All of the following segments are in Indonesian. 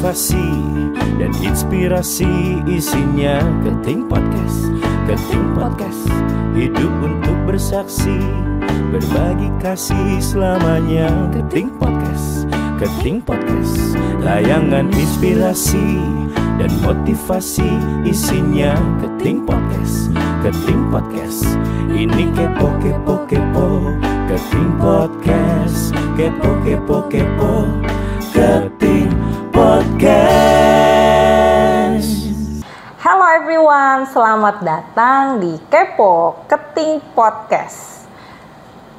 motivasi dan inspirasi, isinya Keting Podcast. Keting Podcast, hidup untuk bersaksi, berbagi kasih selamanya. Keting Podcast, Keting Podcast, tayangan inspirasi dan motivasi, isinya Keting Podcast. Keting Podcast, ini kepo kepo kepo. Keting Podcast, kepo kepo kepo. Keting Podcast. Halo everyone, selamat datang di Kepo Keting Podcast.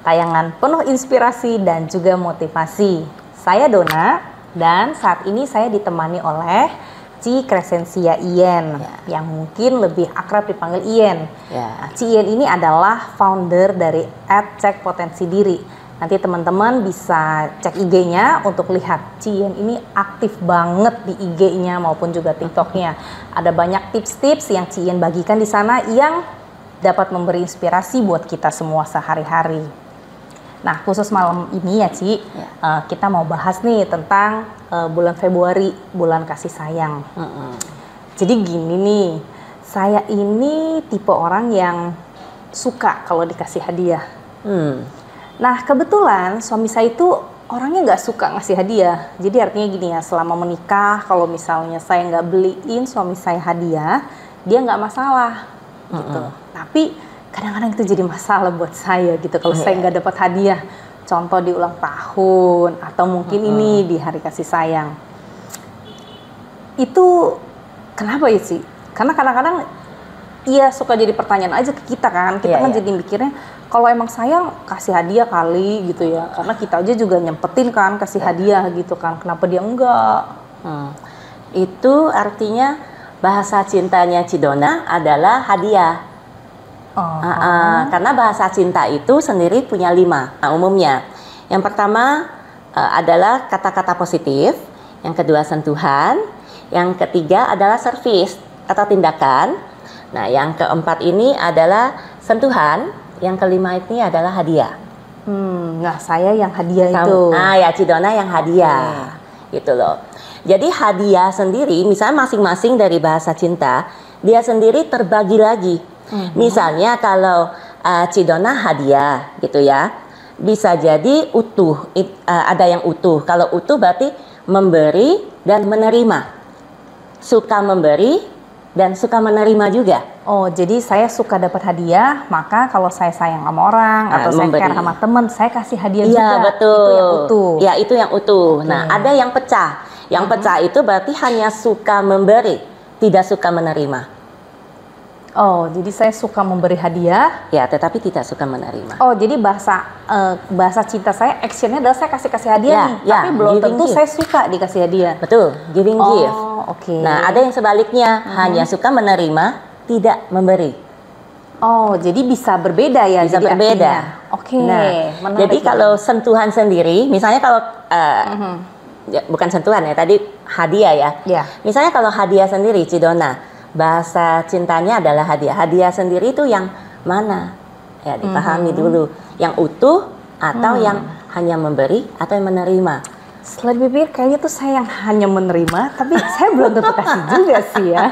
Tayangan penuh inspirasi dan juga motivasi. Saya Dona dan saat ini saya ditemani oleh Ci Crescentia Ien, yang mungkin lebih akrab dipanggil Ien. Nah, Ci Ien ini adalah founder dari @cek potensi diri. Nanti teman-teman bisa cek IG-nya untuk lihat Ci Ien ini aktif banget di IG-nya maupun juga TikTok-nya. Ada banyak tips-tips yang Ci Ien bagikan di sana yang dapat memberi inspirasi buat kita semua sehari-hari. Nah, khusus malam ini ya Ci, kita mau bahas nih tentang bulan Februari, bulan kasih sayang. Jadi gini nih, saya ini tipe orang yang suka kalau dikasih hadiah. Nah, kebetulan suami saya itu orangnya nggak suka ngasih hadiah. Jadi artinya gini ya, selama menikah kalau misalnya saya nggak beliin suami saya hadiah, dia nggak masalah gitu. Tapi kadang-kadang itu jadi masalah buat saya gitu kalau saya nggak dapat hadiah, contoh di ulang tahun atau mungkin ini di hari kasih sayang. Itu kenapa ya sih? Karena kadang-kadang iya suka jadi pertanyaan aja ke kita kan, kita kan jadi mikirnya kalau emang sayang kasih hadiah kali gitu ya, karena kita aja juga nyempetin kan kasih hadiah gitu kan, kenapa dia enggak? Itu artinya bahasa cintanya Cidona adalah hadiah. Karena bahasa cinta itu sendiri punya 5 umumnya. Yang pertama adalah kata-kata positif, yang kedua sentuhan, yang ketiga adalah servis atau tindakan. Nah, yang keempat ini adalah sentuhan, yang kelima ini adalah hadiah. Nah, saya yang hadiah itu. Ya Cidona yang hadiah, gitu loh. Jadi hadiah sendiri, misalnya masing-masing dari bahasa cinta, dia sendiri terbagi lagi. Misalnya kalau Cidona hadiah gitu ya, bisa jadi utuh, ada yang utuh. Kalau utuh berarti memberi dan menerima, suka memberi dan suka menerima juga. Oh, jadi saya suka dapat hadiah, maka kalau saya sayang sama orang atau saya care sama teman, saya kasih hadiah juga. Iya, betul. Itu yang utuh. Ya, itu yang utuh. Nah, ada yang pecah. Yang pecah itu berarti hanya suka memberi, tidak suka menerima. Oh, jadi saya suka memberi hadiah, ya, tetapi tidak suka menerima. Oh, jadi bahasa cinta saya actionnya adalah saya kasih hadiah nih, tapi belum tentu saya suka dikasih hadiah. Betul, giving gift. Oke. Nah, ada yang sebaliknya, hanya suka menerima, tidak memberi. Oh, jadi bisa berbeda ya? Bisa jadi berbeda. Oke. Nah, jadi kalau sentuhan sendiri, misalnya kalau bukan sentuhan ya, tadi hadiah ya. Misalnya kalau hadiah sendiri, Cidona, bahasa cintanya adalah hadiah. Hadiah sendiri itu yang mana? Ya, dipahami dulu. Yang utuh atau yang hanya memberi atau yang menerima. Setelah dipikir kayaknya tuh saya yang hanya menerima, tapi saya belum tentu kasih juga sih ya.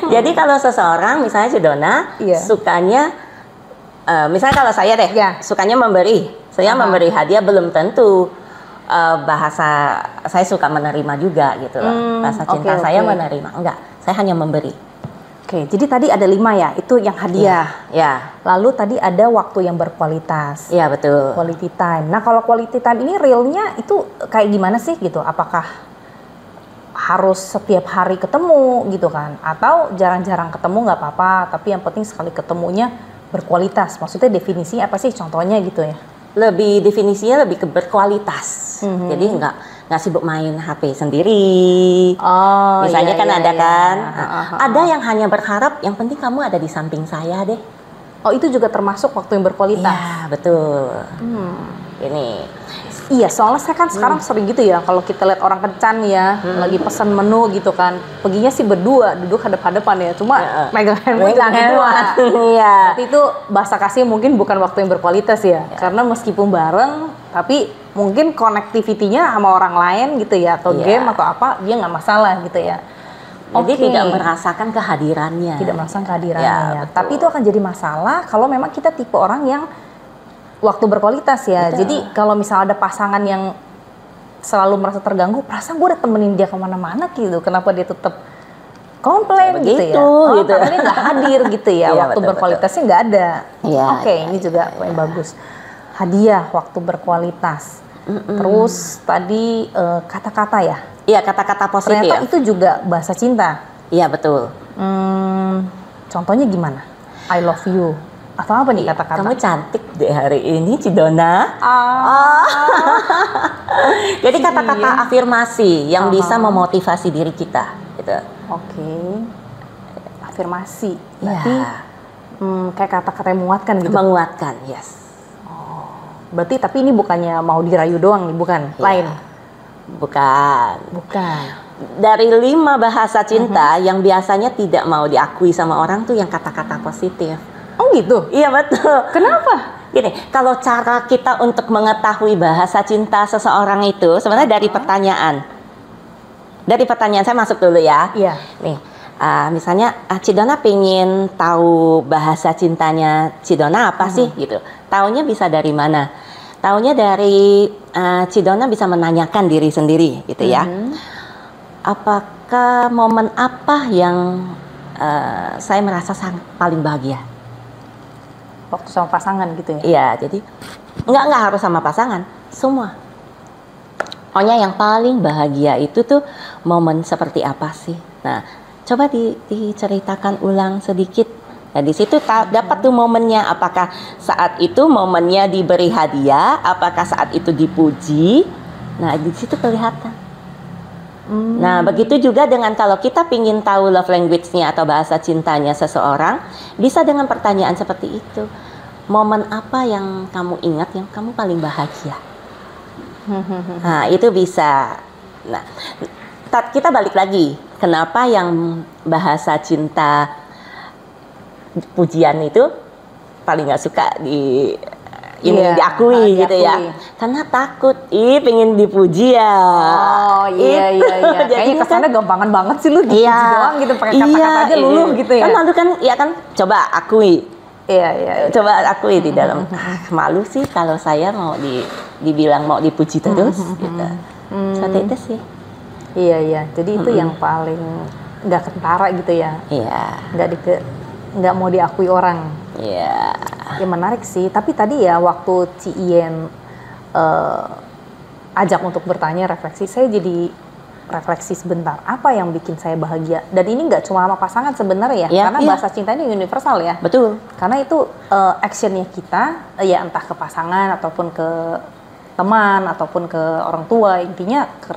Jadi kalau seseorang misalnya Cidona sukanya, misalnya kalau saya deh, sukanya memberi. Saya memberi hadiah belum tentu bahasa saya suka menerima juga gitu loh. Bahasa cinta saya menerima. Enggak, saya hanya memberi. Oke, jadi tadi ada 5 ya, itu yang hadiah. Ya. Lalu tadi ada waktu yang berkualitas. Iya, betul. Quality time. Nah, kalau quality time ini realnya itu kayak gimana sih gitu? Apakah harus setiap hari ketemu gitu kan? Atau jarang-jarang ketemu nggak apa-apa, tapi yang penting sekali ketemunya berkualitas. Maksudnya definisinya apa sih contohnya gitu ya? Definisinya lebih ke berkualitas. Jadi nggak sibuk main HP sendiri. Misalnya ada kan. Ada yang hanya berharap yang penting kamu ada di samping saya deh. Oh, itu juga termasuk waktu yang berkualitas. Iya, betul. Ini. Iya, soalnya saya kan sekarang sering gitu ya, kalau kita lihat orang kencan ya, lagi pesan menu gitu kan, perginya sih berdua, duduk hadap-hadapan ya, cuma megang handphone berdua. Iya. Tapi itu bahasa kasih mungkin bukan waktu yang berkualitas ya, karena meskipun bareng, Tapi mungkin connectivity-nya sama orang lain gitu ya, atau game atau apa, dia nggak masalah gitu ya. Jadi tidak merasakan kehadirannya. Tidak merasakan kehadirannya ya. Tapi itu akan jadi masalah kalau memang kita tipe orang yang waktu berkualitas ya. Betul. Jadi kalau misalnya ada pasangan yang selalu merasa terganggu, perasaan gue udah temenin dia kemana-mana gitu, kenapa dia tetap komplain gitu ya? Gitu. Karena dia nggak hadir gitu ya, Iya, waktu betul, berkualitasnya nggak ada. Iya, Oke, ini juga poin bagus. Hadiah waktu berkualitas. Terus tadi kata-kata ya? Iya, kata-kata positif. Ternyata itu juga bahasa cinta. Iya, betul. Contohnya gimana? I love you. Atau apa nih kata-kata? Kamu cantik deh hari ini, Cidona. Jadi kata-kata afirmasi yang bisa memotivasi diri kita. Gitu. Oke. Afirmasi. Berarti kayak kata-kata yang menguatkan gitu? Menguatkan, yes. Berarti tapi ini bukannya mau dirayu doang nih, bukan? Lain? Bukan. Dari 5 bahasa cinta yang biasanya tidak mau diakui sama orang tuh yang kata-kata positif. Oh gitu? Iya, betul. Kenapa? Gini, kalau cara kita untuk mengetahui bahasa cinta seseorang itu sebenarnya dari pertanyaan. Dari pertanyaan, saya masuk dulu ya. Iya. Nih, misalnya Cidona pengen tahu bahasa cintanya Cidona apa sih gitu. Taunya bisa dari mana? Taunya dari Cidona bisa menanyakan diri sendiri gitu ya. Apakah momen apa yang saya merasa paling bahagia? Waktu sama pasangan gitu ya? Iya, jadi nggak harus sama pasangan, semua. Pokoknya yang paling bahagia itu tuh momen seperti apa sih? Nah, coba diceritakan ulang sedikit. Nah, di situ dapat tuh momennya. Apakah saat itu momennya diberi hadiah? Apakah saat itu dipuji? Nah, di situ kelihatan. Nah, begitu juga dengan kalau kita pingin tahu love language-nya atau bahasa cintanya seseorang, bisa dengan pertanyaan seperti itu. Momen apa yang kamu ingat yang kamu paling bahagia? Nah, itu bisa. Nah, kita balik lagi. Kenapa yang bahasa cinta pujian itu paling nggak suka diakui gitu ya, karena takut pengen dipuji ya. Iya. Kayaknya kesannya gampangan banget sih lu dipuji doang gitu, pakai kata-kata aja luluh gitu ya. Kan malu kan, ya kan, coba akui. Iya. Coba akui di dalam. Malu sih kalau saya mau dibilang mau dipuji terus gitu. Seperti itu sih. Iya. Jadi itu yang paling nggak kentara gitu ya. Iya. Nggak mau diakui orang. Iya. Ya menarik sih. Tapi tadi ya waktu Ci Ien ajak untuk bertanya refleksi, saya jadi refleksi sebentar. Apa yang bikin saya bahagia? Dan ini nggak cuma sama pasangan sebenarnya ya, karena bahasa cinta ini universal ya. Betul. Karena itu actionnya kita, ya entah ke pasangan ataupun ke teman ataupun ke orang tua, intinya ke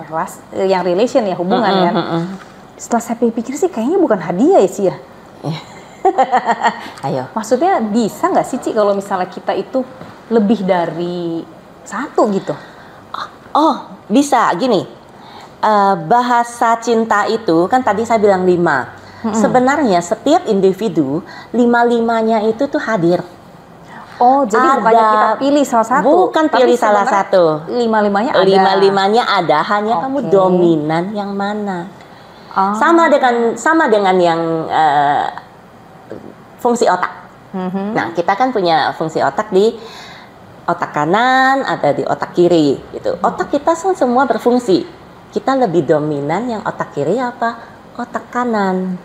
yang relation ya, hubungan kan. Setelah saya pikir sih kayaknya bukan hadiah ya sih ya. Ayo. Maksudnya bisa nggak sih Ci kalau misalnya kita itu lebih dari satu gitu? Oh, bisa. Gini, bahasa cinta itu kan tadi saya bilang 5. Sebenarnya setiap individu 5-5-nya itu tuh hadir. Oh, jadi bukannya kita pilih salah satu? Bukan pilih salah satu. 5-5-nya ada. 5-5-nya ada. Hanya kamu dominan yang mana? Sama dengan yang fungsi otak. Nah, kita kan punya fungsi otak di otak kanan, ada di otak kiri gitu. Otak kita semua berfungsi. Kita lebih dominan yang otak kiri apa? Otak kanan.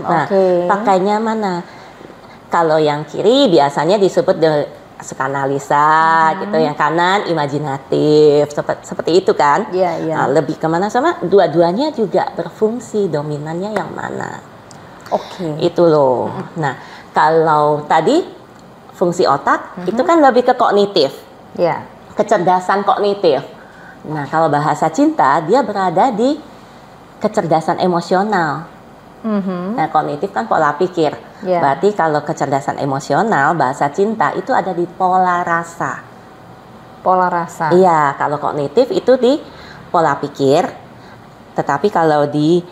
Nah, pakainya mana? Kalau yang kiri biasanya disebut psikoanalisa gitu, yang kanan imajinatif, seperti itu kan? Nah, lebih kemana sama? Dua-duanya juga berfungsi, dominannya yang mana? Itu loh. Nah, kalau tadi fungsi otak itu kan lebih ke kognitif, kecerdasan kognitif. Nah, kalau bahasa cinta dia berada di kecerdasan emosional. Nah, kognitif kan pola pikir. Berarti kalau kecerdasan emosional, bahasa cinta itu ada di pola rasa. Pola rasa. Iya, kalau kognitif itu di pola pikir. Tetapi kalau di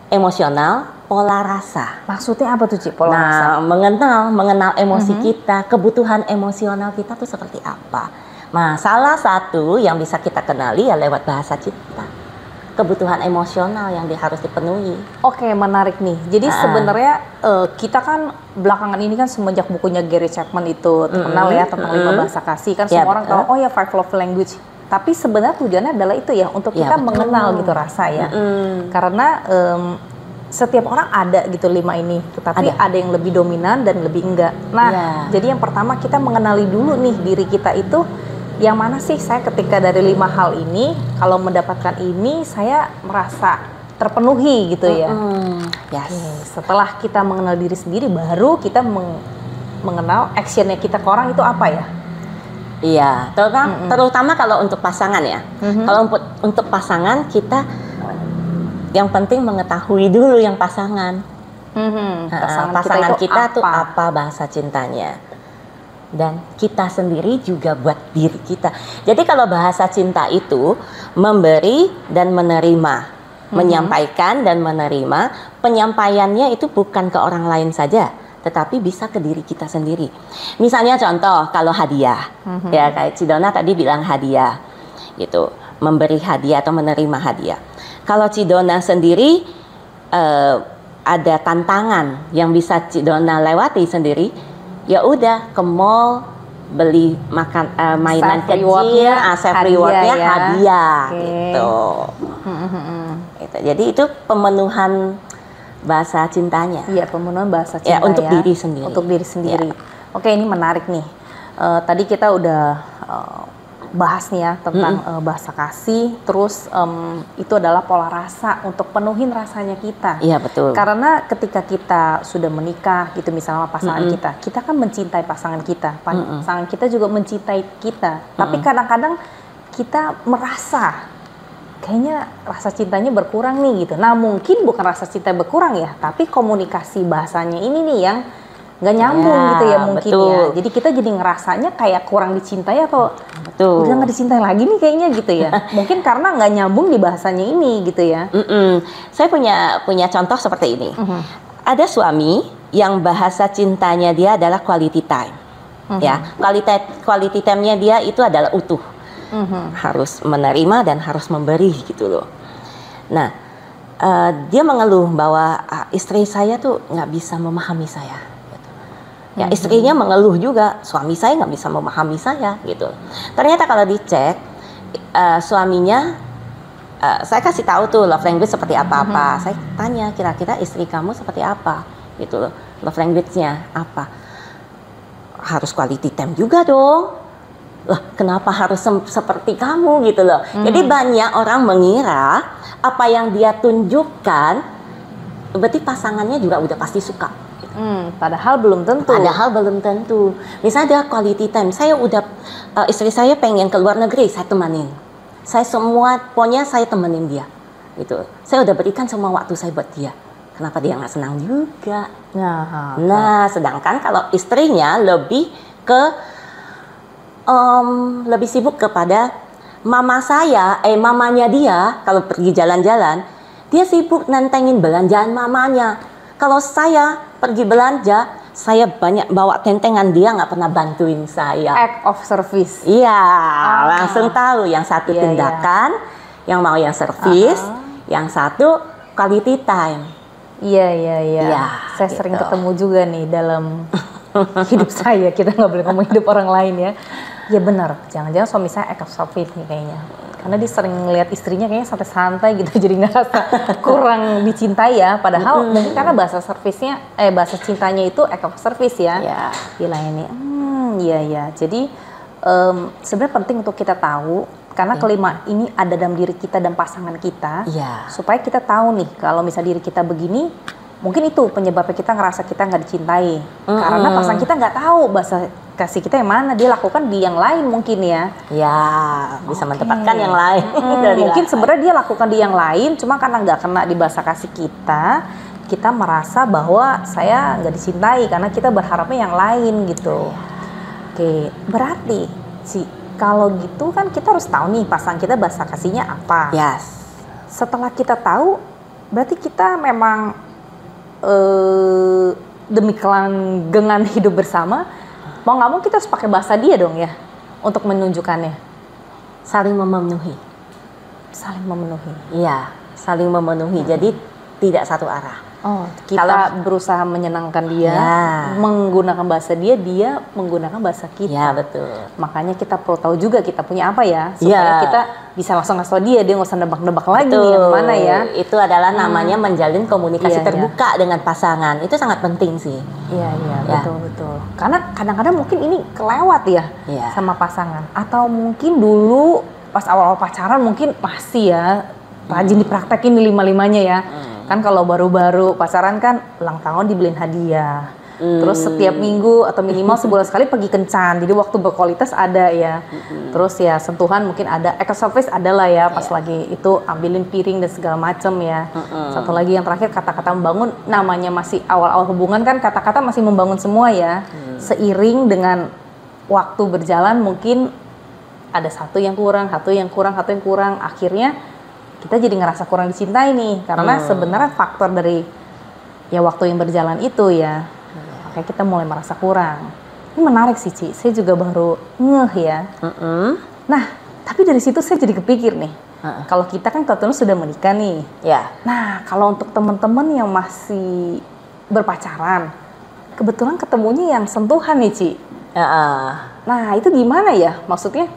emosional, pola rasa. Maksudnya apa tuh Ci, pola rasa? Mengenal emosi kita, kebutuhan emosional kita tuh seperti apa. Nah, salah satu yang bisa kita kenali ya lewat bahasa cinta. Kebutuhan emosional yang harus dipenuhi. Oke, menarik nih. Jadi sebenarnya kita kan belakangan ini kan semenjak bukunya Gary Chapman itu terkenal ya tentang 5 bahasa kasih kan semua orang tahu oh ya 5 love language. Tapi sebenarnya tujuannya adalah itu ya untuk kita mengenal gitu rasa ya. Karena setiap orang ada gitu 5 ini, tetapi ada yang lebih dominan dan lebih enggak. Nah, jadi yang pertama kita mengenali dulu nih diri kita itu yang mana sih saya ketika dari 5 hal ini kalau mendapatkan ini saya merasa terpenuhi gitu ya. Setelah kita mengenal diri sendiri baru kita mengenal actionnya kita ke orang itu apa ya? Iya, terutama kalau untuk pasangan ya. Kalau untuk pasangan kita yang penting mengetahui dulu yang pasangan. Pasangan kita tuh apa bahasa cintanya. Dan kita sendiri juga buat diri kita. Jadi kalau bahasa cinta itu memberi dan menerima, menyampaikan dan menerima, penyampaiannya itu bukan ke orang lain saja, tetapi bisa ke diri kita sendiri. Misalnya contoh kalau hadiah, ya kayak Cidona tadi bilang hadiah, gitu, memberi hadiah atau menerima hadiah. Kalau Cidona sendiri ada tantangan yang bisa Cidona lewati sendiri. Ya udah ke mall beli makan mainan kecil, self rewardnya hadiah gitu. Jadi itu pemenuhan bahasa cintanya. Iya, pemenuhan bahasa cinta ya untuk diri sendiri. Untuk diri sendiri. Oke, ini menarik nih. Tadi kita udah bahas nih ya tentang bahasa kasih, terus itu adalah pola rasa untuk penuhin rasanya kita. Iya betul. Karena ketika kita sudah menikah gitu misalnya sama pasangan kita kan mencintai pasangan kita, pasangan kita juga mencintai kita. Tapi kadang-kadang kita merasa kayaknya rasa cintanya berkurang nih gitu. Nah mungkin bukan rasa cinta berkurang ya, tapi komunikasi bahasanya ini nih yang nggak nyambung gitu ya mungkin ya. Jadi kita jadi ngerasanya kayak kurang dicintai atau udah nggak dicintai lagi nih kayaknya gitu ya. Mungkin karena nggak nyambung di bahasanya ini gitu ya. Saya punya contoh seperti ini. Ada suami yang bahasa cintanya dia adalah quality time. Ya, quality time-nya dia itu adalah utuh. Harus menerima dan harus memberi gitu loh. Nah, dia mengeluh bahwa istri saya tuh nggak bisa memahami saya. Ya, istrinya mengeluh juga, suami saya nggak bisa memahami saya gitu. Ternyata kalau dicek suaminya, saya kasih tahu tuh love language seperti apa-apa. Saya tanya kira-kira istri kamu seperti apa gitu loh, love language-nya apa? Harus quality time juga dong. Lah, kenapa harus seperti kamu gitu loh? Jadi banyak orang mengira apa yang dia tunjukkan berarti pasangannya juga udah pasti suka. Padahal belum tentu. Misalnya dia quality time, saya udah istri saya pengen ke luar negeri, saya temanin. Saya pokoknya saya temenin dia. Gitu. Saya udah berikan semua waktu saya buat dia. Kenapa dia nggak senang juga? Nah, sedangkan kalau istrinya lebih sibuk kepada mamanya dia kalau pergi jalan-jalan, dia sibuk nentengin belanjaan mamanya. Kalau saya pergi belanja, saya banyak bawa tentengan, dia nggak pernah bantuin saya. Act of service. Iya, langsung tahu yang satu tindakan, yang mau yang service, yang satu quality time. Iya. Saya sering ketemu juga nih dalam hidup saya. Kita nggak boleh ngomong hidup orang lain ya. Ya benar, jangan-jangan suami saya act of service nih kayaknya. Karena dia sering ngeliat istrinya kayaknya santai-santai gitu, jadi ngerasa kurang dicintai ya. Padahal mungkin karena bahasa cintanya itu act of service ya. Gila ini. Iya. Jadi sebenarnya penting untuk kita tahu karena kelima ini ada dalam diri kita dan pasangan kita. Supaya kita tahu nih kalau misalnya diri kita begini, mungkin itu penyebabnya kita ngerasa kita nggak dicintai. Karena pasangan kita nggak tahu bahasa kasih kita yang mana, dia lakukan di yang lain mungkin ya. Bisa mendapatkan yang lain. Mungkin sebenarnya dia lakukan di yang lain, cuma karena nggak kena di bahasa kasih kita merasa bahwa saya nggak dicintai karena kita berharapnya yang lain gitu. Oke, berarti kalau gitu kan kita harus tahu nih pasangan kita bahasa kasihnya apa. Setelah kita tahu, berarti kita memang demi kelanggengan hidup bersama, mau nggak mau kita harus pakai bahasa dia dong ya. untuk menunjukkannya? Saling memenuhi. Saling memenuhi. Iya, saling memenuhi. Jadi tidak satu arah. Oh, kita berusaha menyenangkan dia, menggunakan bahasa dia, dia menggunakan bahasa kita. Ya, betul. Makanya kita perlu tahu juga kita punya apa ya, supaya kita bisa langsung ngasih tau dia nggak usah nebak-nebak lagi nih yang mana ya. Itu adalah namanya menjalin komunikasi terbuka dengan pasangan. Itu sangat penting sih. Iya, betul. Karena kadang-kadang mungkin ini kelewat ya sama pasangan. Atau mungkin dulu pas awal-awal pacaran mungkin masih ya rajin dipraktekin di lima-limanya ya. Kan kalau baru-baru pacaran kan ulang tahun dibeliin hadiah. Terus setiap minggu atau minimal sebulan sekali pergi kencan. Jadi waktu berkualitas ada ya. Terus ya sentuhan mungkin ada. Act of service ada lah ya pas lagi itu ambilin piring dan segala macem ya. Satu lagi yang terakhir kata-kata membangun. Namanya masih awal-awal hubungan kan kata-kata masih membangun semua ya. Seiring dengan waktu berjalan mungkin ada satu yang kurang. Akhirnya kita jadi ngerasa kurang dicintai nih, karena sebenarnya faktor dari ya waktu yang berjalan itu ya, makanya kita mulai merasa kurang. Ini menarik sih Ci, saya juga baru ngeh ya. Nah, tapi dari situ saya jadi kepikir nih, kalau kita kan kebetulan sudah menikah nih. Nah, kalau untuk teman-teman yang masih berpacaran, kebetulan ketemunya yang sentuhan nih Ci. Nah, itu gimana ya? Maksudnya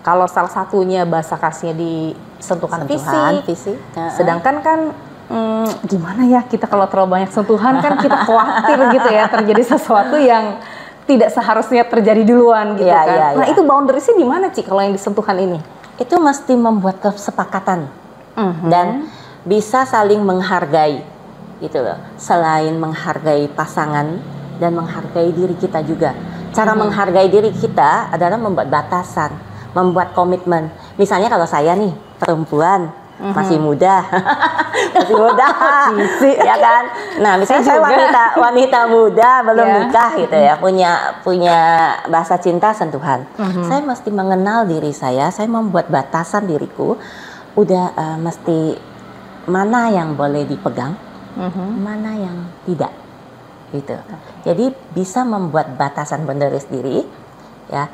kalau salah satunya bahasa kasihnya di sentuhan fisik. Sedangkan kan gimana ya kita kalau terlalu banyak sentuhan kan kita khawatir gitu ya terjadi sesuatu yang tidak seharusnya terjadi duluan gitu kan. Nah itu boundariesnya di mana Ci kalau yang di sentuhan ini? Itu mesti membuat kesepakatan dan bisa saling menghargai gitu loh. Selain menghargai pasangan dan menghargai diri kita juga. Cara menghargai diri kita adalah membuat batasan, membuat komitmen. Misalnya kalau saya nih perempuan masih muda, ya kan. Nah, misalnya saya wanita muda belum nikah gitu ya, punya bahasa cinta sentuhan. Saya mesti mengenal diri saya membuat batasan diriku. Udah mesti mana yang boleh dipegang, mana yang tidak, gitu. Jadi bisa membuat batasan boundaries diri, ya.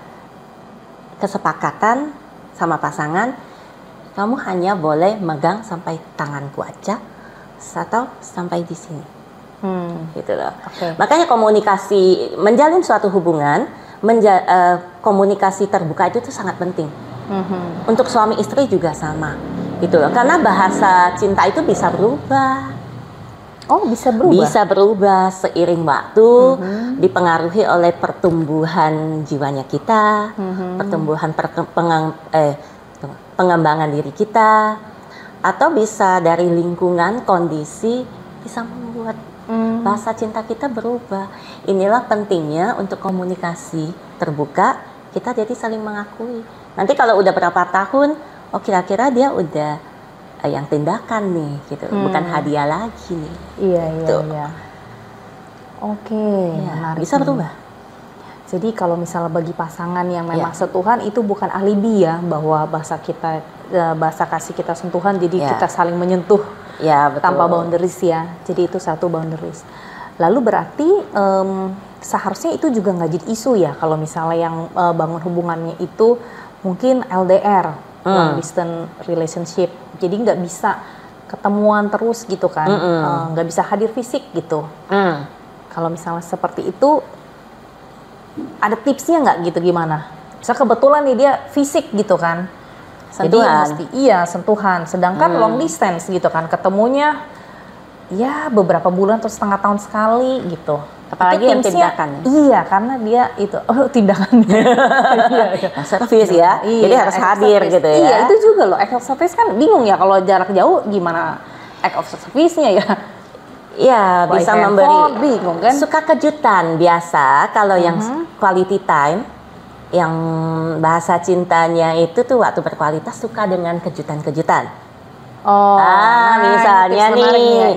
Kesepakatan sama pasangan, kamu hanya boleh megang sampai tanganku aja atau sampai di sini, gitu loh. Makanya komunikasi, menjalin suatu hubungan, komunikasi terbuka itu tuh sangat penting. Untuk suami istri juga sama, gitu loh. Karena bahasa cinta itu bisa berubah. Oh, bisa berubah? Bisa berubah seiring waktu, dipengaruhi oleh pertumbuhan jiwanya kita, pertumbuhan pengembangan diri kita, atau bisa dari lingkungan, kondisi, bisa membuat bahasa cinta kita berubah. Inilah pentingnya untuk komunikasi terbuka, kita jadi saling mengakui. Nanti kalau udah berapa tahun, oh kira-kira dia udah yang tindakan nih gitu, bukan hadiah lagi nih. Iya. Oke, bisa berubah. Jadi kalau misalnya bagi pasangan yang memang sentuhan itu bukan alibi ya, bahwa bahasa kasih kita sentuhan, jadi kita saling menyentuh tanpa boundaries ya. Jadi itu satu boundaries. Lalu berarti seharusnya itu juga nggak jadi isu ya kalau misalnya yang bangun hubungannya itu mungkin LDR, long distance relationship. Jadi nggak bisa ketemuan terus gitu kan, nggak bisa hadir fisik gitu. Kalau misalnya seperti itu, ada tipsnya nggak gitu gimana? Misalnya kebetulan nih dia fisik gitu kan, sentuhan. Jadi mesti sentuhan. Sedangkan long distance gitu kan, ketemunya ya beberapa bulan atau setengah tahun sekali gitu. Apalagi yang tindakan. Iya, karena dia itu tindakannya. Service ya. Jadi harus hadir gitu ya. Iya, itu juga loh. Act of service kan bingung ya kalau jarak jauh gimana act of service-nya ya. Iya, bisa memberi. Bingung kan? Suka kejutan biasa kalau yang quality time, yang bahasa cintanya itu tuh waktu berkualitas suka dengan kejutan-kejutan. Misalnya nih,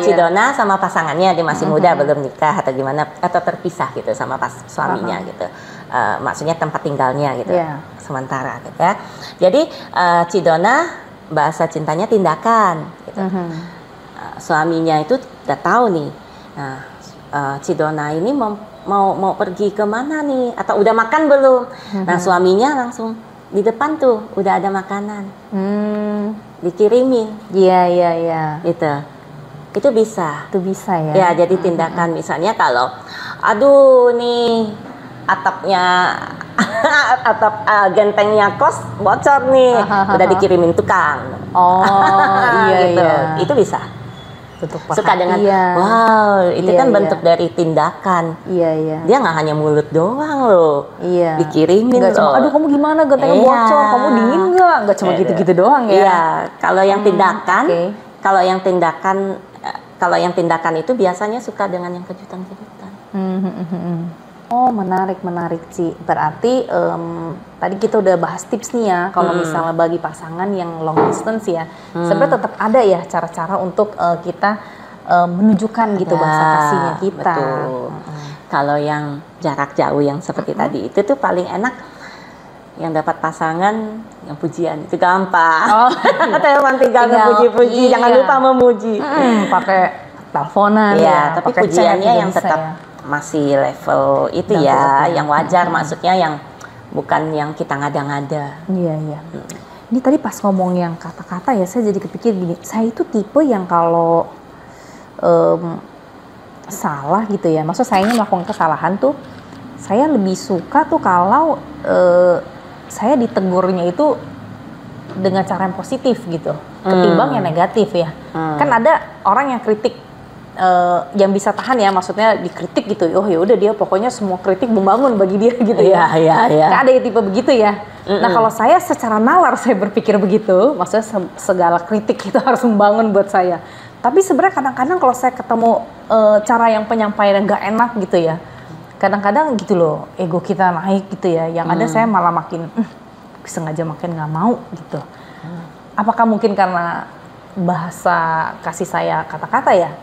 Cidona sama pasangannya dia masih muda, belum nikah atau gimana, atau terpisah gitu sama suaminya gitu. Maksudnya tempat tinggalnya gitu, sementara gitu ya. Jadi Cidona bahasa cintanya tindakan gitu. Suaminya itu udah tahu nih. Nah, Cidona ini mau pergi kemana nih, atau udah makan belum? Nah suaminya langsung di depan tuh udah ada makanan, dikirimin. Iya. Gitu. Itu bisa. Itu bisa ya. Ya, jadi tindakan misalnya kalau, aduh nih atapnya atap gentengnya kos bocor nih, udah dikirimin tukang. Iya gitu. iya. Itu bisa. Tutup Suka dengan perhatian. wow, itu Iya, kan iya. bentuk dari tindakan. Iya. Dia nggak hanya mulut doang loh. Iya. Dikirimin Nggak cuma, loh. aduh kamu gimana gentengnya Iya. bocor, kamu dingin nggak? Nggak cuma gitu-gitu doang ya. Iya, kalau yang tindakan, oke. kalau yang tindakan itu biasanya suka dengan yang kejutan-kejutan. Oh menarik Ci. Berarti tadi kita udah bahas tips nih ya. Kalau misalnya bagi pasangan yang long distance ya, sebenarnya tetap ada ya cara-cara untuk kita menunjukkan gitu bahasa kasihnya kita. Betul. Kalau yang jarak jauh yang seperti tadi itu tuh paling enak yang dapat pasangan yang pujian, itu gampang. Teman tinggal memuji-puji, jangan lupa memuji. Pakai teleponan Iya, tapi pakai pujiannya chat yang juga tetap bisa ya. masih level itu Yang ya, tetap yang wajar, maksudnya yang bukan yang kita ngada-ngada. Iya. Ini tadi pas ngomong yang kata-kata ya, saya jadi kepikir gini, saya itu tipe yang kalau salah gitu ya, maksud saya ini melakukan kesalahan tuh, saya lebih suka tuh kalau saya ditegurnya itu dengan cara yang positif gitu, ketimbang yang negatif ya. Kan ada orang yang kritik, yang bisa tahan ya, maksudnya dikritik gitu, oh ya udah dia pokoknya semua kritik membangun bagi dia gitu ya. Iya. Kan ada yang tipe begitu ya. Nah kalau saya secara nalar saya berpikir begitu, maksudnya segala kritik itu harus membangun buat saya. Tapi sebenarnya kadang-kadang kalau saya ketemu cara yang penyampaian yang gak enak gitu ya, kadang-kadang gitu loh, ego kita naik gitu ya. Yang ada saya malah makin sengaja makin gak mau gitu. Apakah mungkin karena bahasa kasih saya kata-kata ya?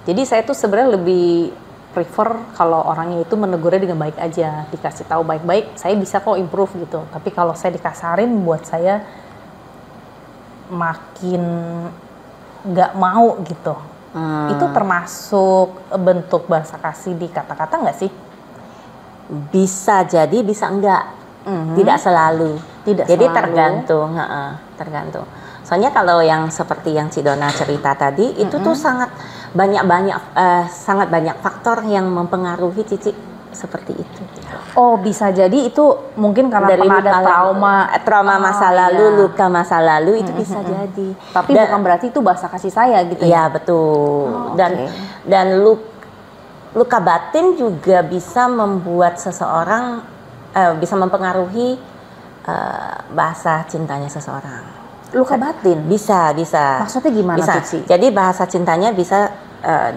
Jadi saya tuh sebenarnya lebih prefer kalau orangnya itu menegurnya dengan baik aja, dikasih tahu baik-baik, saya bisa kok improve gitu. Tapi kalau saya dikasarin, buat saya makin nggak mau gitu. Itu termasuk bentuk bahasa kasih di kata-kata nggak sih? Bisa jadi, bisa enggak. Tidak selalu. Jadi tergantung, tergantung. Soalnya kalau yang seperti yang Cidona cerita tadi, itu tuh sangat banyak faktor yang mempengaruhi Cici seperti itu. Oh, bisa jadi itu mungkin karena Dari pernah ada trauma masa lalu, luka masa lalu itu bisa jadi. Tapi bukan berarti itu bahasa kasih saya gitu ya? Iya, betul. Dan luka batin juga bisa membuat seseorang bisa mempengaruhi bahasa cintanya seseorang. Luka batin? Bisa. Maksudnya gimana bisa. tuh, Ci? Jadi bahasa cintanya bisa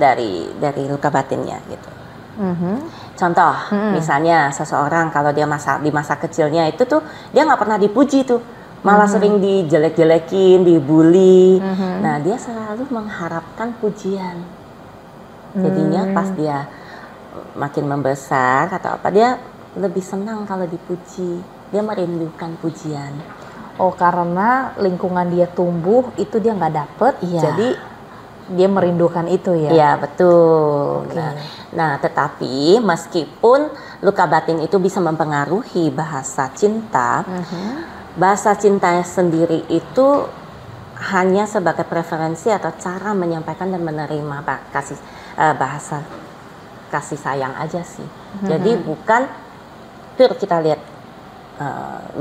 dari luka batinnya gitu. Contoh, misalnya seseorang kalau dia di masa kecilnya itu tuh dia nggak pernah dipuji tuh, malah sering dijelek-jelekin, dibully. Nah dia selalu mengharapkan pujian. Jadinya pas dia makin membesar atau apa, dia lebih senang kalau dipuji. Dia merindukan pujian. Oh, karena lingkungan dia tumbuh itu dia nggak dapet, jadi dia merindukan itu ya? Iya, betul. Okay. Nah, tetapi meskipun luka batin itu bisa mempengaruhi bahasa cinta, bahasa cintanya sendiri itu hanya sebagai preferensi atau cara menyampaikan dan menerima bahasa kasih sayang aja sih. Jadi bukan pure kita lihat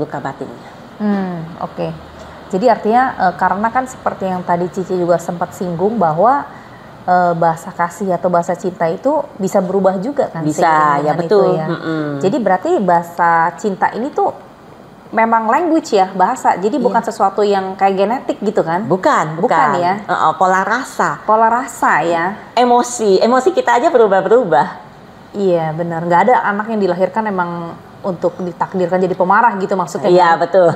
luka batinnya. Oke. Jadi artinya karena kan seperti yang tadi Cici juga sempat singgung bahwa bahasa kasih atau bahasa cinta itu bisa berubah juga kan? Bisa, ya betul. Itu, ya. Jadi berarti bahasa cinta ini tuh memang language ya, bahasa. Jadi bukan sesuatu yang kayak genetik gitu kan? Bukan ya. Pola rasa. Pola rasa ya. Emosi kita aja berubah-berubah. Iya benar. Nggak ada anak yang dilahirkan emang untuk ditakdirkan jadi pemarah gitu maksudnya. Iya kan? betul.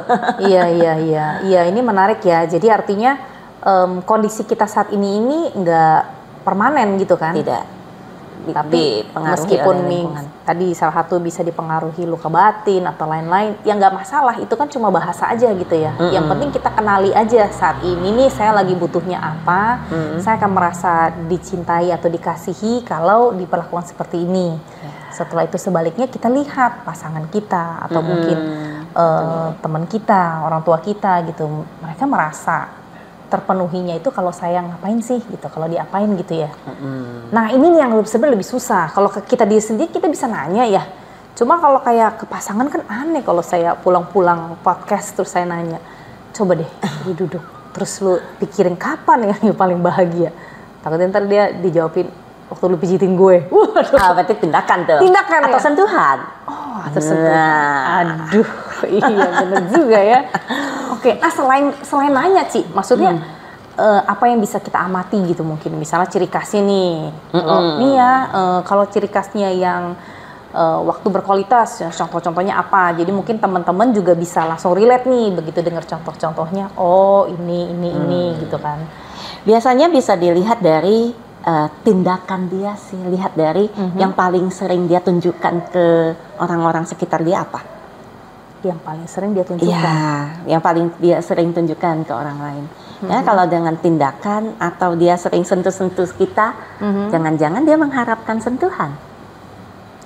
Iya, ini menarik ya. Jadi artinya kondisi kita saat ini nggak permanen gitu kan? Tidak. Tapi meskipun tadi salah satu bisa dipengaruhi luka batin atau lain-lain, ya nggak masalah, itu kan cuma bahasa aja gitu ya. Yang penting kita kenali aja saat ini nih saya lagi butuhnya apa, saya akan merasa dicintai atau dikasihi kalau diperlakukan seperti ini. Setelah itu sebaliknya kita lihat pasangan kita atau mungkin teman kita, orang tua kita gitu, mereka merasa terpenuhinya itu kalau saya ngapain sih gitu, kalau diapain gitu ya. Nah ini nih yang sebenarnya lebih susah. Kalau kita diri sendiri kita bisa nanya ya. Cuma kalau kayak ke pasangan kan aneh kalau saya pulang-pulang podcast terus saya nanya, coba deh duduk, terus lu pikirin kapan ya yang paling bahagia. Takutnya ntar dia dijawabin waktu lu pijitin gue. Waduh. Berarti tindakan tuh. Tindakan atau ya? Sentuhan. Oh, atau sentuhan. Aduh, iya bener juga ya. Oke, nah selain nanya Ci, maksudnya apa yang bisa kita amati gitu mungkin, misalnya ciri khasnya nih. Nih ya, kalau ciri khasnya yang waktu berkualitas, ya, contoh-contohnya apa? Jadi mungkin teman-teman juga bisa langsung relate nih, begitu dengar contoh-contohnya. Oh ini gitu kan. Biasanya bisa dilihat dari tindakan dia sih, lihat dari yang paling sering dia tunjukkan ke orang-orang sekitar dia apa? Yang paling sering dia tunjukkan? Ya, yang paling dia sering tunjukkan ke orang lain. Ya, kalau dengan tindakan atau dia sering sentuh-sentuh kita, jangan-jangan dia mengharapkan sentuhan.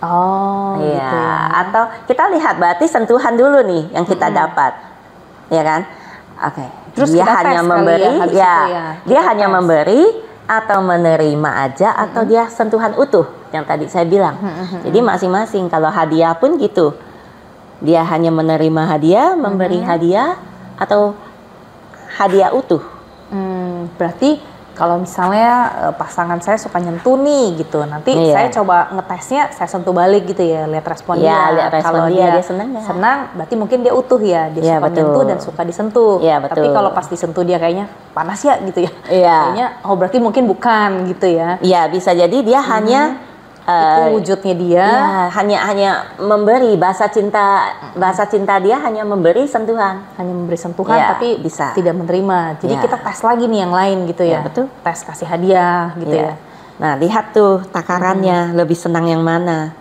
Oh, ya, gitu ya. Atau kita lihat berarti sentuhan dulu nih yang kita dapat, ya kan? Oke. Terus dia hanya memberi, dia hanya memberi atau menerima aja, atau dia sentuhan utuh yang tadi saya bilang. Jadi masing-masing. Kalau hadiah pun gitu, dia hanya menerima hadiah, memberi hadiah, atau hadiah utuh. Berarti kalau misalnya pasangan saya suka nyentuh nih gitu, nanti saya coba ngetesnya, saya sentuh balik gitu ya, lihat respon dia. Lihat respon kalau dia senang gak? Senang, berarti mungkin dia utuh ya, dia suka nyentuh dan suka disentuh. Tapi kalau pas disentuh dia kayaknya panas ya gitu ya. Kayaknya, oh berarti mungkin bukan gitu ya. Iya, bisa jadi dia hanya itu wujudnya dia. Ya, hanya memberi, bahasa cinta dia hanya memberi sentuhan. Hanya memberi sentuhan, tapi bisa tidak menerima. Jadi kita tes lagi nih yang lain gitu ya. Betul. Tes kasih hadiah gitu ya. Nah, lihat tuh takarannya, lebih senang yang mana.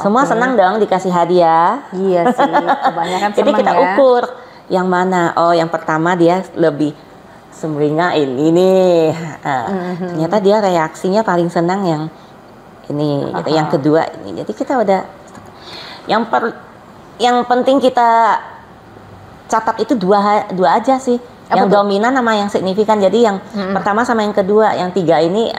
Semua senang dong dikasih hadiah. Iya sih, kebanyakan senang. Jadi kita ukur yang mana. Oh, yang pertama dia lebih sumringah ini nih. Ternyata dia reaksinya paling senang yang ini, gitu. Yang kedua ini. Jadi kita udah yang penting kita catat itu dua aja sih. Yang dominan sama yang signifikan. Jadi yang pertama sama yang kedua, yang tiga ini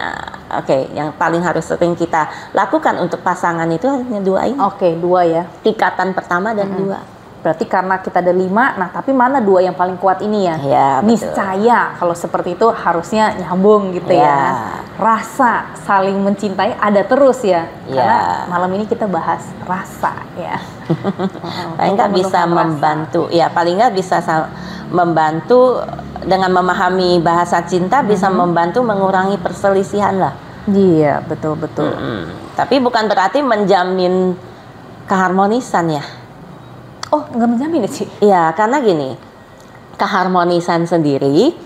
yang paling harus sering kita lakukan untuk pasangan itu hanya dua ini. Dua ya. Tingkatan pertama dan dua. Berarti karena kita ada 5, nah tapi mana 2 yang paling kuat ini ya? Niscaya kalau seperti itu harusnya nyambung gitu ya. Rasa saling mencintai ada terus ya. Karena malam ini kita bahas rasa ya. Paling nggak bisa membantu, paling nggak bisa membantu dengan memahami bahasa cinta, bisa membantu mengurangi perselisihan lah. Iya, betul. Tapi bukan berarti menjamin keharmonisan ya. Oh, nggak menjamin ya sih? Iya, karena gini, keharmonisan sendiri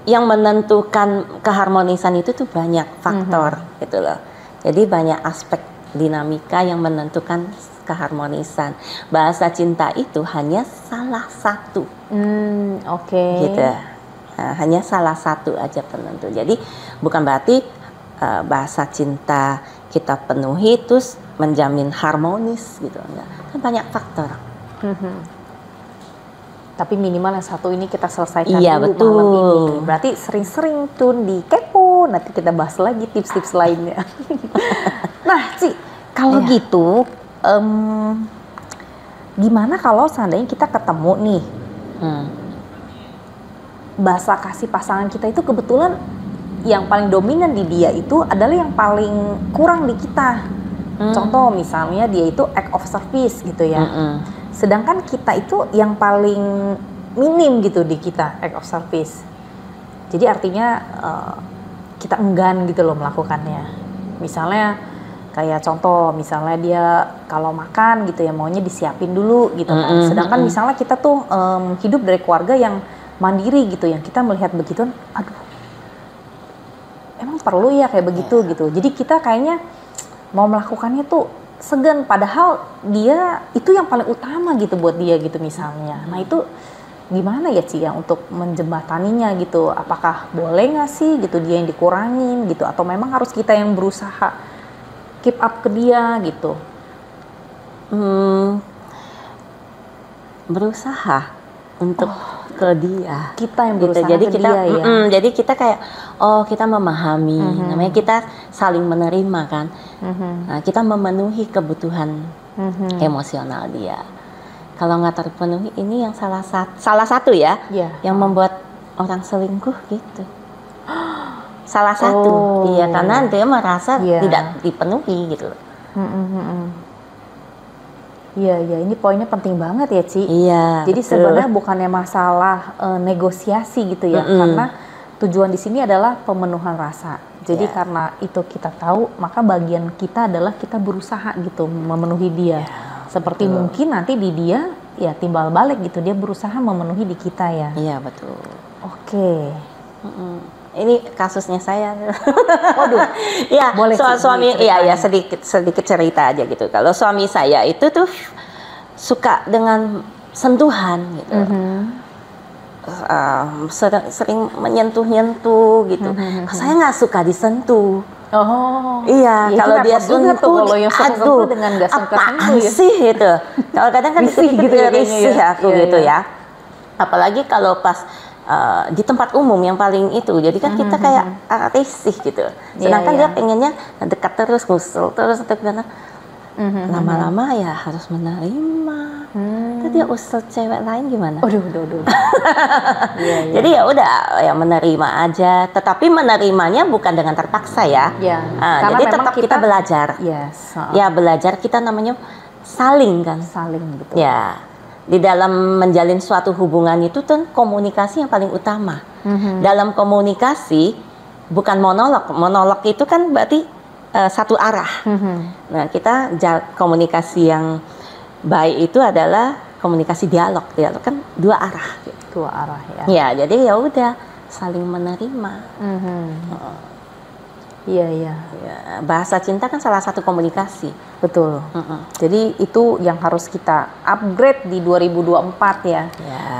yang menentukan keharmonisan itu tuh banyak faktor gitu loh. Jadi banyak aspek dinamika yang menentukan keharmonisan. Bahasa cinta itu hanya salah satu. Gitu. Nah, hanya salah satu aja penentu. Jadi bukan berarti bahasa cinta kita penuhi terus menjamin harmonis gitu, enggak. Kan banyak faktor. Tapi minimal yang satu ini kita selesaikan dulu malam ini. Berarti sering-sering tune di Kepo, nanti kita bahas lagi tips-tips lainnya. Nah, Ci, kalau gitu gimana kalau seandainya kita ketemu nih, bahasa kasih pasangan kita itu kebetulan yang paling dominan di dia itu adalah yang paling kurang di kita. Contoh misalnya dia itu act of service gitu ya. Sedangkan kita itu yang paling minim gitu di kita, act of service. Jadi artinya kita enggan gitu loh melakukannya. Misalnya kayak contoh, misalnya dia kalau makan gitu ya maunya disiapin dulu gitu kan. Sedangkan misalnya kita tuh hidup dari keluarga yang mandiri gitu, yang kita melihat begituan, aduh emang perlu ya kayak begitu gitu. Jadi kita kayaknya mau melakukannya tuh segan, padahal dia itu yang paling utama gitu buat dia gitu misalnya. Nah itu gimana ya Ci ya untuk menjembataninya gitu? Apakah boleh nggak sih gitu dia yang dikurangin gitu, atau memang harus kita yang berusaha keep up ke dia gitu? Berusaha untuk ke dia. Kita yang gitu. berusaha Jadi ke kita, dia ya. jadi kita kayak kita memahami, namanya kita saling menerima kan. Nah, kita memenuhi kebutuhan emosional dia. Kalau nggak terpenuhi, ini yang salah satu ya, yang membuat orang selingkuh gitu. Salah satu, iya, karena dia merasa tidak dipenuhi gitu. Iya, ini poinnya penting banget ya Ci. Iya. Jadi sebenarnya bukannya masalah negosiasi gitu ya, karena tujuan di sini adalah pemenuhan rasa. Jadi karena itu kita tahu, maka bagian kita adalah kita berusaha gitu memenuhi dia. Seperti mungkin nanti di dia ya timbal balik gitu, dia berusaha memenuhi di kita ya. Iya betul. Oke. Ini kasusnya saya. Waduh. Ya, boleh suami ya sedikit cerita aja gitu. Kalau suami saya itu tuh suka dengan sentuhan gitu. Sering menyentuh-nyentuh gitu. Saya nggak suka disentuh. Iya, kalau dia sentuh, aduh, dengan apaan sih gitu. Kalau kadang kan risih gitu ya, risih aku gitu ya. Apalagi kalau pas di tempat umum yang paling itu, jadi kan kita kayak risih gitu. Sedangkan dia pengennya dekat terus, ngusul terus, lama-lama ya harus menerima. Terus dia usul cewek lain gimana? Jadi ya udah ya menerima aja, tetapi menerimanya bukan dengan terpaksa ya. Jadi tetap kita belajar. Ya belajar, kita namanya saling kan. Saling betul. Ya. Di dalam menjalin suatu hubungan itu kan komunikasi yang paling utama. Dalam komunikasi bukan monolog. Monolog itu kan berarti satu arah. Nah, kita komunikasi yang baik itu adalah komunikasi dialog. Dialog kan dua arah. Dua arah ya. Ya, jadi ya udah saling menerima. Iya. Ya, bahasa cinta kan salah satu komunikasi. Betul. Jadi itu yang harus kita upgrade di 2024 ya.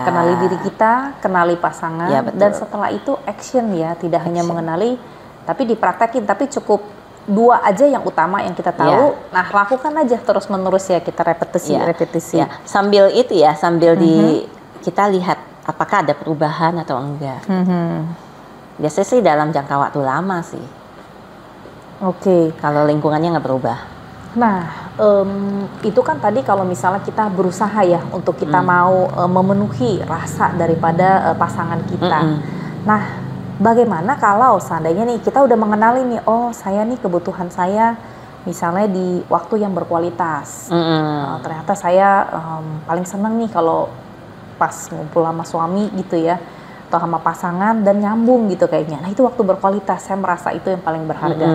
Kenali diri kita, kenali pasangan, dan setelah itu action ya. Tidak hanya mengenali, tapi dipraktekin. Tapi cukup 2 aja yang utama yang kita tahu. Nah, lakukan aja terus menerus ya, kita repetisi. Ya. Sambil itu ya, sambil kita lihat apakah ada perubahan atau enggak. Biasanya sih dalam jangka waktu lama sih. Oke. Kalau lingkungannya nggak berubah. Nah, itu kan tadi kalau misalnya kita berusaha ya untuk kita mau memenuhi rasa daripada pasangan kita. Nah, bagaimana kalau seandainya nih kita udah mengenali nih, oh saya nih kebutuhan saya misalnya di waktu yang berkualitas. Ternyata saya paling senang nih kalau pas ngumpul sama suami gitu ya, atau sama pasangan dan nyambung gitu kayaknya. Nah itu waktu berkualitas, saya merasa itu yang paling berharga.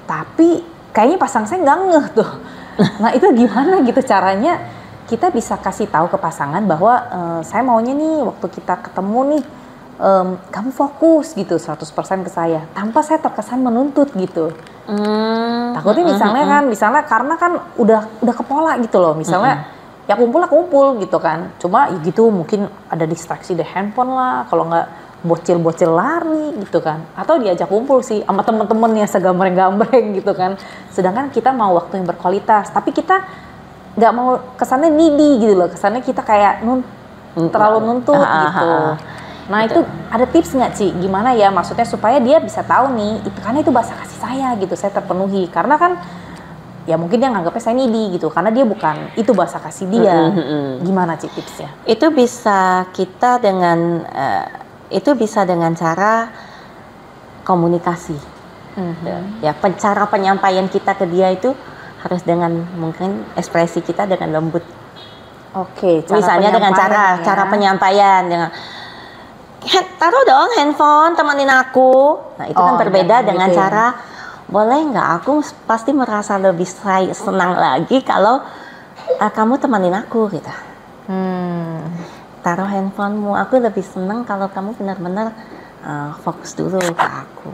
Tapi kayaknya pasangan saya nggak ngeh tuh. Nah itu gimana gitu caranya kita bisa kasih tahu ke pasangan bahwa saya maunya nih waktu kita ketemu nih kamu fokus gitu 100% ke saya, tanpa saya terkesan menuntut gitu. Takutnya misalnya karena kan udah kepola gitu loh, misalnya ya kumpul gitu kan, cuma ya gitu mungkin ada distraksi di handphone lah, kalau nggak bocil-bocil lari gitu kan, atau diajak kumpul sih sama temen-temen yang segambreng-gambreng gitu kan. Sedangkan kita mau waktu yang berkualitas, tapi kita nggak mau kesannya needy gitu loh, kesannya kita kayak terlalu nuntut gitu. Nah itu ada tips nggak Ci? Gimana ya maksudnya supaya dia bisa tahu nih, itu karena itu bahasa kasih saya gitu, saya terpenuhi. Karena kan ya mungkin dia nganggapnya saya needy gitu, karena dia bukan itu bahasa kasih dia. Gimana Ci tipsnya? Itu bisa kita dengan cara komunikasi. Ya, cara penyampaian kita ke dia itu harus dengan mungkin ekspresi kita dengan lembut. Oke, misalnya dengan cara penyampaian dengan taruh dong handphone, temenin aku. Nah itu kan berbeda dengan gitu cara boleh nggak, aku pasti merasa lebih senang lagi kalau kamu temenin aku gitu. Taruh handphonemu, aku lebih senang kalau kamu benar-benar fokus dulu ke aku.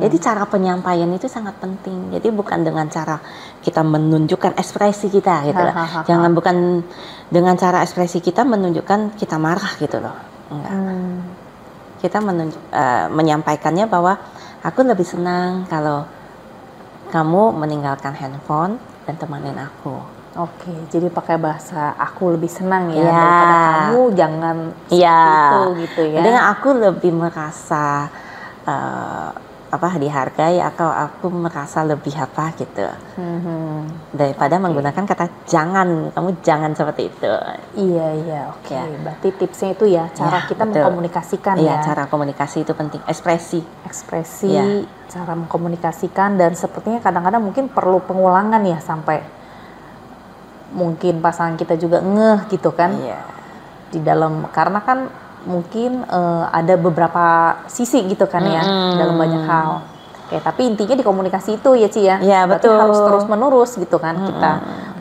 Jadi cara penyampaian itu sangat penting. Jadi bukan dengan cara kita menunjukkan ekspresi kita gitu loh. Jangan bukan dengan cara ekspresi kita menunjukkan kita marah gitu loh. Enggak. Kita menyampaikannya bahwa aku lebih senang kalau kamu meninggalkan handphone dan temanin aku. Oke, jadi pakai bahasa aku lebih senang ya daripada kamu jangan seperti itu gitu ya. Dengan aku lebih merasa dihargai atau aku merasa lebih apa gitu. Daripada menggunakan kata jangan, kamu jangan seperti itu. Iya, oke. Berarti tipsnya itu ya cara kita mengkomunikasikan ya. Iya, cara komunikasi itu penting, ekspresi, cara mengkomunikasikan, dan sepertinya kadang-kadang mungkin perlu pengulangan ya sampai mungkin pasangan kita juga ngeh gitu kan. Di dalam, karena kan mungkin ada beberapa sisi gitu kan ya dalam banyak hal. Oke, tapi intinya di komunikasi itu ya Ci ya. Iya, betul. Harus terus menerus gitu kan kita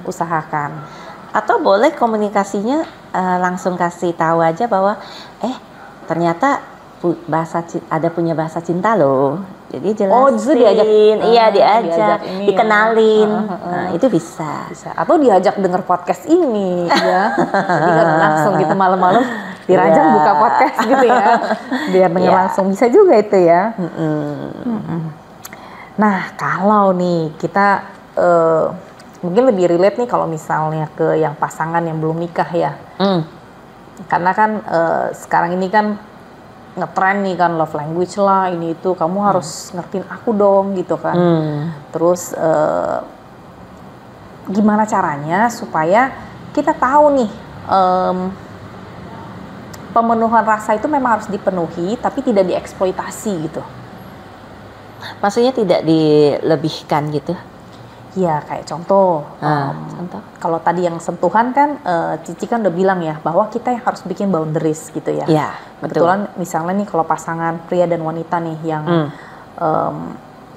usahakan. Atau boleh komunikasinya langsung kasih tahu aja bahwa ternyata punya bahasa cinta loh. Jadi jelasin. Justru diajak. Diajak dikenalin. Nah, itu bisa. Atau diajak denger podcast ini ya. Jadi kan langsung gitu malam-malam dirajang buka podcast gitu ya. Biar denger langsung, bisa juga itu ya. Nah, kalau nih kita mungkin lebih relate nih kalau misalnya ke yang pasangan yang belum nikah ya. Karena kan sekarang ini kan ngetren nih kan love language lah, ini itu kamu harus ngertiin aku dong gitu kan. Terus gimana caranya supaya kita tahu nih pemenuhan rasa itu memang harus dipenuhi tapi tidak dieksploitasi gitu. Maksudnya tidak dilebihkan gitu? Iya, kayak contoh. Kalau tadi yang sentuhan kan, Cici kan udah bilang ya bahwa kita yang harus bikin boundaries gitu ya. Iya, betul. Kebetulan misalnya nih kalau pasangan pria dan wanita nih yang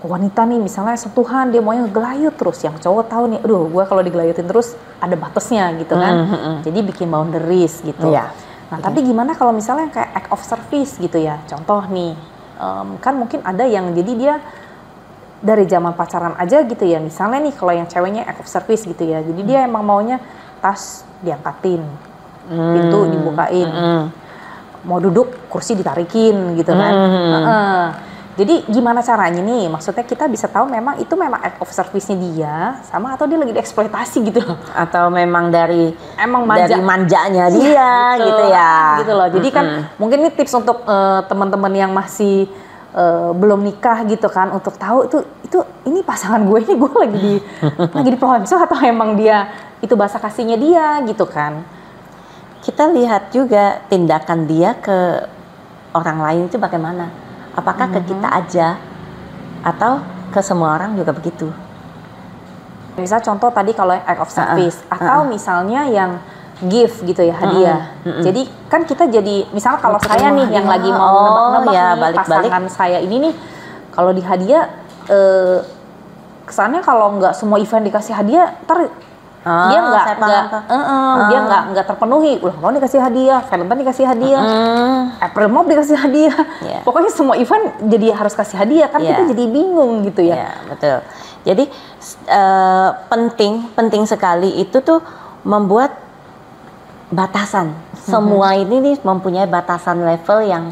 wanita nih misalnya sentuhan dia maunya ngegelayut terus, yang cowok tahu nih, aduh gue kalau digelayutin terus ada batasnya gitu kan. Jadi bikin boundaries gitu. Nah, tapi gimana kalau misalnya kayak act of service gitu ya? Contoh nih, kan mungkin ada yang jadi dia dari zaman pacaran aja gitu ya. Misalnya nih kalau yang ceweknya act of service gitu ya. Jadi dia emang maunya tas diangkatin, pintu dibukain, mau duduk kursi ditarikin gitu kan. Jadi gimana caranya nih? Maksudnya kita bisa tahu memang itu memang act of service-nya dia sama atau dia lagi dieksploitasi gitu. Atau memang dari manja. manjanya dia gitu ya. Gitu loh. Jadi kan mungkin ini tips untuk teman-teman yang masih belum nikah gitu kan, untuk tahu itu ini pasangan gue ini gue lagi di pelonco atau emang dia itu bahasa kasihnya dia gitu kan. Kita lihat juga tindakan dia ke orang lain itu bagaimana. Apakah ke kita aja atau ke semua orang juga begitu? Misal contoh tadi kalau act of service atau misalnya yang gift gitu ya, hadiah. Jadi kan kita jadi misalnya kalau saya nih yang lagi mau nebak-nebak nih pasangan saya ini nih, kalau di hadiah kesannya kalau nggak semua event dikasih hadiah, ntar dia nggak terpenuhi. Ulang tahun dikasih hadiah, Valentine dikasih hadiah, April Mop dikasih hadiah. Pokoknya semua event jadi harus kasih hadiah kan, kita jadi bingung gitu ya. Betul. Jadi penting sekali itu tuh membuat batasan. Semua ini nih mempunyai batasan level yang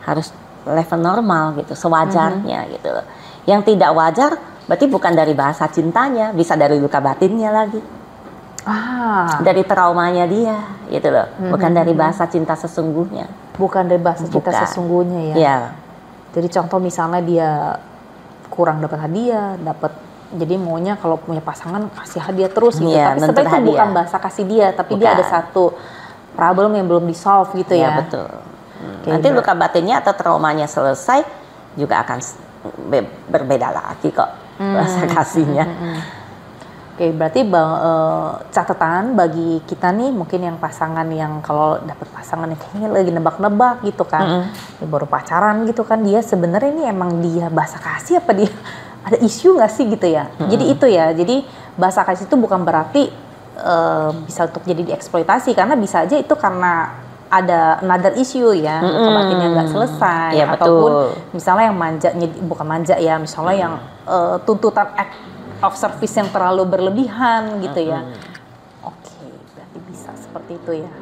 harus level normal gitu, sewajarnya gitu loh. Yang tidak wajar berarti bukan dari bahasa cintanya, bisa dari luka batinnya lagi. Dari traumanya dia gitu loh. Bukan dari bahasa cinta sesungguhnya. Bukan dari bahasa cinta sesungguhnya ya. Jadi contoh misalnya dia kurang dapat hadiah, jadi maunya kalau punya pasangan kasih hadiah terus gitu. Tapi sebenarnya itu bukan bahasa kasih dia, tapi dia ada satu problem yang belum di-solve gitu ya. Betul. Nanti luka batinnya atau traumanya selesai juga akan berbeda lagi kok bahasa kasihnya. Oke, berarti catatan bagi kita nih mungkin yang pasangan yang kalau dapet pasangan yang kayaknya lagi nebak-nebak gitu kan, dia baru pacaran gitu kan, dia sebenarnya ini emang dia bahasa kasih apa dia ada isu nggak sih gitu ya? Jadi itu ya, jadi bahasa kasih itu bukan berarti bisa untuk jadi dieksploitasi, karena bisa aja itu karena ada another issue ya, luka batinnya nggak selesai, ya, ataupun betul. misalnya yang manjanya bukan manja ya, misalnya yang tuntutan act of service yang terlalu berlebihan gitu ya. Oke, berarti bisa seperti itu ya.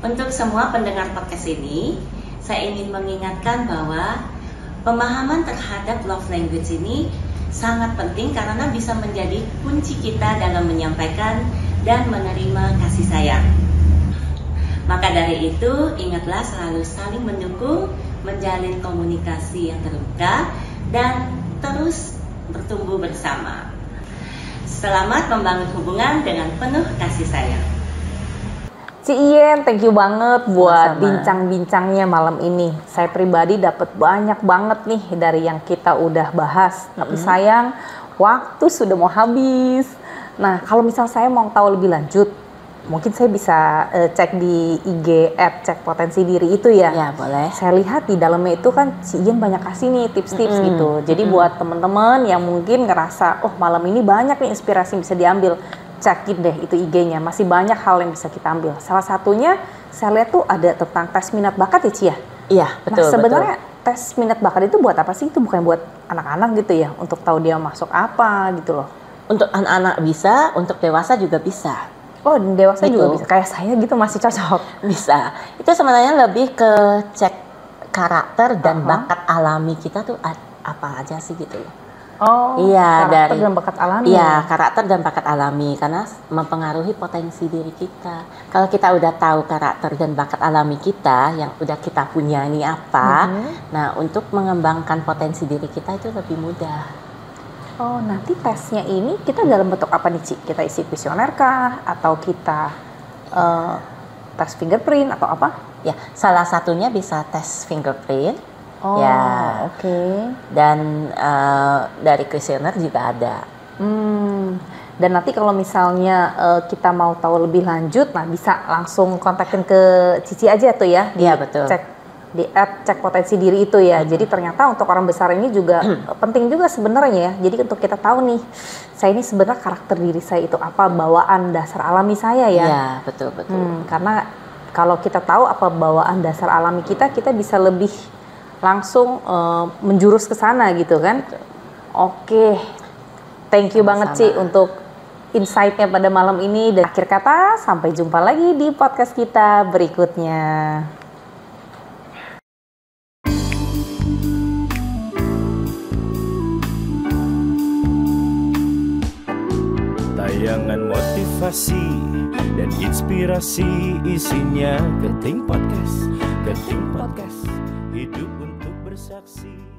Untuk semua pendengar podcast ini, saya ingin mengingatkan bahwa pemahaman terhadap love language ini sangat penting karena bisa menjadi kunci kita dalam menyampaikan dan menerima kasih sayang. Maka dari itu, ingatlah selalu saling mendukung, menjalin komunikasi yang terbuka, dan terus bertumbuh bersama. Selamat membangun hubungan dengan penuh kasih sayang. Ci Ien, thank you banget buat Sama-sama. bincang-bincangnya malam ini. Saya pribadi dapat banyak banget nih dari yang kita udah bahas. Tapi sayang, waktu sudah mau habis. Nah, kalau misal saya mau tahu lebih lanjut, mungkin saya bisa cek di IG @cekpotensidiri itu ya. Ya, boleh. Saya lihat di dalamnya itu kan Ci Ien banyak kasih nih tips-tips gitu. Jadi buat teman-teman yang mungkin ngerasa, oh malam ini banyak nih inspirasi yang bisa diambil, cekin deh itu IG-nya. Masih banyak hal yang bisa kita ambil. Salah satunya saya lihat tuh ada tentang tes minat bakat ya Ci ya. Iya, betul. Nah sebenarnya tes minat bakat itu buat apa sih? Itu bukan buat anak-anak gitu ya? Untuk tahu dia masuk apa gitu loh. Untuk anak-anak bisa, untuk dewasa juga bisa. Oh dewasa Gitu. juga bisa. Kayak saya gitu masih cocok. Bisa. Itu sebenarnya lebih ke cek karakter dan bakat alami kita tuh apa aja sih gitu loh. Oh, Iya, karakter dari dan bakat alami. Iya, karakter dan bakat alami karena mempengaruhi potensi diri kita. Kalau kita udah tahu karakter dan bakat alami kita yang udah kita punya ini apa, nah untuk mengembangkan potensi diri kita itu lebih mudah. Oh, nanti tesnya ini kita dalam bentuk apa nih, Ci? Kita isi kuesioner kah? Atau kita tes fingerprint atau apa? Ya, salah satunya bisa tes fingerprint. Oh, Ya. oke. Dan dari kuesioner juga ada. Dan nanti kalau misalnya kita mau tahu lebih lanjut, nah bisa langsung kontakin ke Cici aja tuh ya. Iya, betul. Cek di @cekpotensidiri itu ya. Jadi ternyata untuk orang besar ini juga penting juga sebenarnya ya. Jadi untuk kita tahu nih, saya ini sebenarnya karakter diri saya itu apa, bawaan dasar alami saya ya. Iya, betul. Karena kalau kita tahu apa bawaan dasar alami kita, kita bisa lebih langsung menjurus ke sana gitu kan. Oke. Thank you banget Ci untuk insight-nya pada malam ini. Dan akhir kata, sampai jumpa lagi di podcast kita berikutnya. Tayangan motivasi dan inspirasi isinya Keting Podcast. Keting Podcast, hidup untuk bersaksi.